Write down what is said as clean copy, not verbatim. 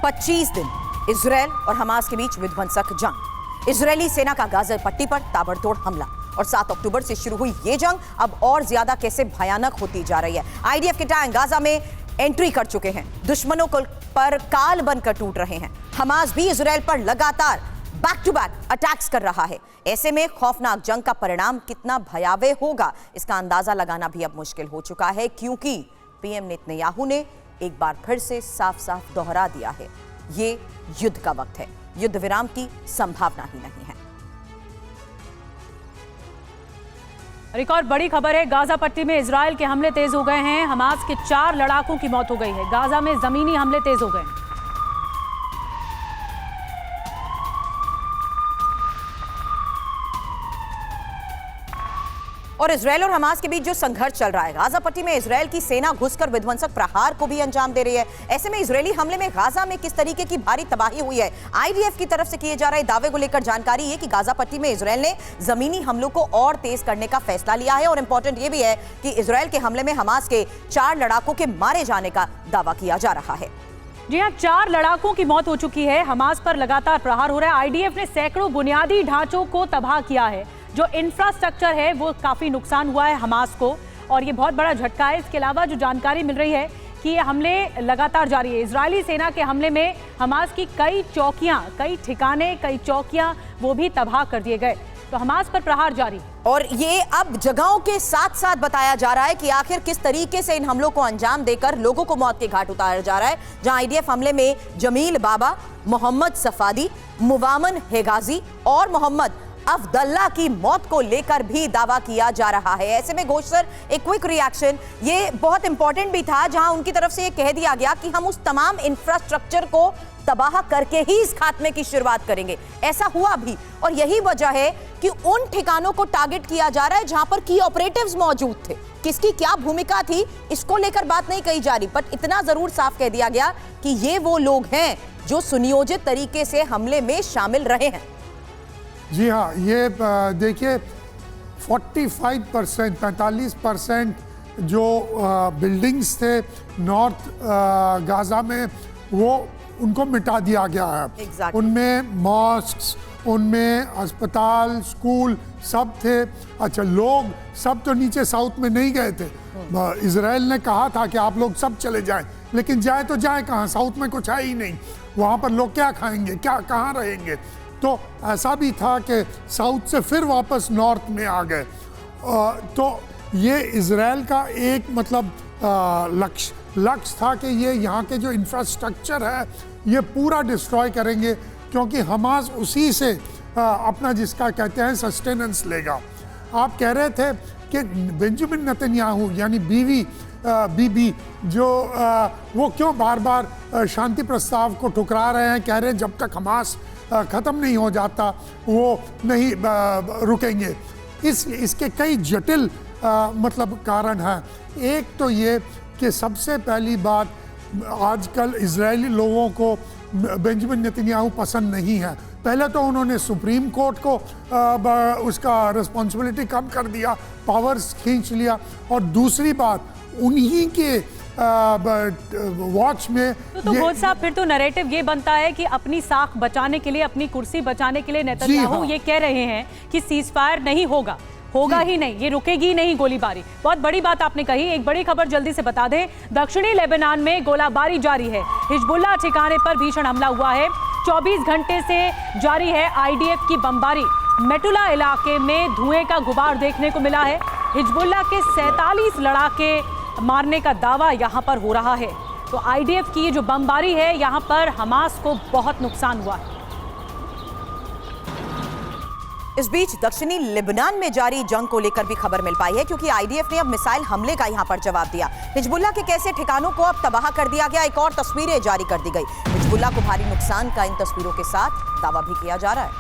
25 दिन इजरायल और हमास के बीच विध्वंसक जंग। इजरायली सेना का गाजा पट्टी पर ताबड़तोड़ हमला और 7 अक्टूबर से शुरू हुई ये जंग अब और ज्यादा कैसे भयानक होती जा रही है। आईडीएफ के टैंक गाजा में एंट्री कर चुके हैं, दुश्मनों को पर काल बनकर टूट रहे हैं। हमास भी इजरायल पर लगातार बैक टू बैक अटैक्स कर रहा है। ऐसे में खौफनाक जंग का परिणाम कितना भयावह होगा, इसका अंदाजा लगाना भी अब मुश्किल हो चुका है, क्योंकि पीएम नेतन्याहू ने एक बार फिर से साफ साफ दोहरा दिया है, ये युद्ध का वक्त है, युद्ध विराम की संभावना ही नहीं है। एक और बड़ी खबर है, गाजा पट्टी में इजरायल के हमले तेज हो गए हैं। हमास के 4 लड़ाकों की मौत हो गई है। गाजा में जमीनी हमले तेज हो गए हैं। और इजरायल और हमास के बीच जो संघर्ष चल रहा है, गाजा पट्टी में इजरायल की सेना घुसकर विध्वंसक प्रहार को भी अंजाम दे रही है। ऐसे में इजरायली हमले में गाजा में किस तरीके की भारी तबाही हुई है, आईडीएफ की तरफ से किए जा रहे दावे को लेकर जानकारी है कि गाजा पट्टी में इजरायल ने जमीनी हमलों को और तेज करने का फैसला लिया है। और इंपॉर्टेंट यह भी है कि इजरायल के हमले में हमास के 4 लड़ाकों के मारे जाने का दावा किया जा रहा है। जी हाँ, 4 लड़ाकों की मौत हो चुकी है। हमास पर लगातार प्रहार हो रहा है। आईडीएफ ने सैकड़ों बुनियादी ढांचों को तबाह किया है। जो इंफ्रास्ट्रक्चर है वो काफी नुकसान हुआ है हमास को, और ये बहुत बड़ा झटका है। इसके अलावा जो जानकारी मिल रही है कि ये हमले लगातार जारी है। इजरायली सेना के हमले में हमास की कई चौकियां, कई ठिकाने, कई चौकियां वो भी तबाह कर दिए गए। तो हमास पर प्रहार जारी। और ये अब जगहों के साथ साथ बताया जा रहा है कि आखिर किस तरीके से इन हमलों को अंजाम देकर लोगों को मौत के घाट उतारा जा रहा है। जहां आईडीएफ हमले में जमील बाबा, मोहम्मद सफादी, मुवामन हेगाजी और मोहम्मद अफदल्ला की मौत को लेकर भी दावा किया जा रहा है। ऐसे में घोष सर, एक क्विक रिएक्शन, ये बहुत इंपॉर्टेंट भी था, जहां उनकी तरफ से ये कह दिया गया कि हम उस तमाम इंफ्रास्ट्रक्चर को तबाह करके ही इस खात्मे की शुरुआत करेंगे। ऐसा हुआ भी, और यही वजह है कि उन ठिकानों को टारगेट किया जा रहा है जहां पर की ऑपरेटिव्स मौजूद थे। किसकी क्या भूमिका थी इसको लेकर बात नहीं कही जा रही, बट इतना जरूर साफ कह दिया गया कि ये वो लोग हैं जो सुनियोजित तरीके से हमले में शामिल रहे हैं। जी हाँ, ये देखिए 45% जो बिल्डिंग्स थे नॉर्थ गाजा में, वो उनको मिटा दिया गया है। exactly. उनमें मॉस्क्स, उनमें अस्पताल, स्कूल सब थे। अच्छा, लोग सब तो नीचे साउथ में नहीं गए थे। इजराइल ने कहा था कि आप लोग सब चले जाएं, लेकिन जाए तो जाए कहाँ, साउथ में कुछ है ही नहीं। वहाँ पर लोग क्या खाएंगे, क्या कहाँ रहेंगे। तो ऐसा भी था कि साउथ से फिर वापस नॉर्थ में आ गए। तो ये इजराइल का एक मतलब लक्ष्य था कि ये यहाँ के जो इंफ्रास्ट्रक्चर है ये पूरा डिस्ट्रॉय करेंगे, क्योंकि हमास उसी से अपना जिसका कहते हैं सस्टेनेंस लेगा। आप कह रहे थे कि बेंजामिन नेतन्याहू यानी बीबी जो वो क्यों बार बार शांति प्रस्ताव को ठुकरा रहे हैं, कह रहे हैं जब तक हमास ख़त्म नहीं हो जाता वो नहीं रुकेंगे। इसके कई जटिल मतलब कारण हैं। एक तो ये कि सबसे पहली बात, आजकल इजरायली लोगों को बेंजामिन नेतन्याहू पसंद नहीं है। पहले तो उन्होंने सुप्रीम कोर्ट को उसका रिस्पॉन्सिबिलिटी कम कर दिया, पावर्स खींच लिया, और दूसरी बात उन्हीं के वॉच में तो घोष साहब, फिर तो नैरेटिव ये बनता है कि अपनी साख बचाने के लिए, अपनी कुर्सी बचाने के लिए नेतन्याहू ये कह रहे हैं कि सीजफायर नहीं होगा ही नहीं, ये रुकेगी नहीं गोलीबारी। बहुत बड़ी बात आपने कही। एक बड़ी खबर जल्दी से बता दें, दक्षिणी लेबनान में गोलाबारी जारी है। हिजबुल्लाह ठिकाने पर भीषण हमला हुआ है। 24 घंटे से जारी है आईडीएफ की बमबारी। मेटुला इलाके में धुएं का गुबार देखने को मिला है। हिजबुल्लाह के 47 लड़ाके मारने का दावा यहां पर हो रहा है। तो आईडीएफ की ये जो बमबारी है, यहां पर हमास को बहुत नुकसान हुआ है। इस बीच दक्षिणी लेबनान में जारी जंग को लेकर भी खबर मिल पाई है, क्योंकि आईडीएफ ने अब मिसाइल हमले का यहां पर जवाब दिया। हिजबुल्लाह के कैसे ठिकानों को अब तबाह कर दिया गया, एक और तस्वीरें जारी कर दी गई। हिजबुल्लाह को भारी नुकसान का इन तस्वीरों के साथ दावा भी किया जा रहा है।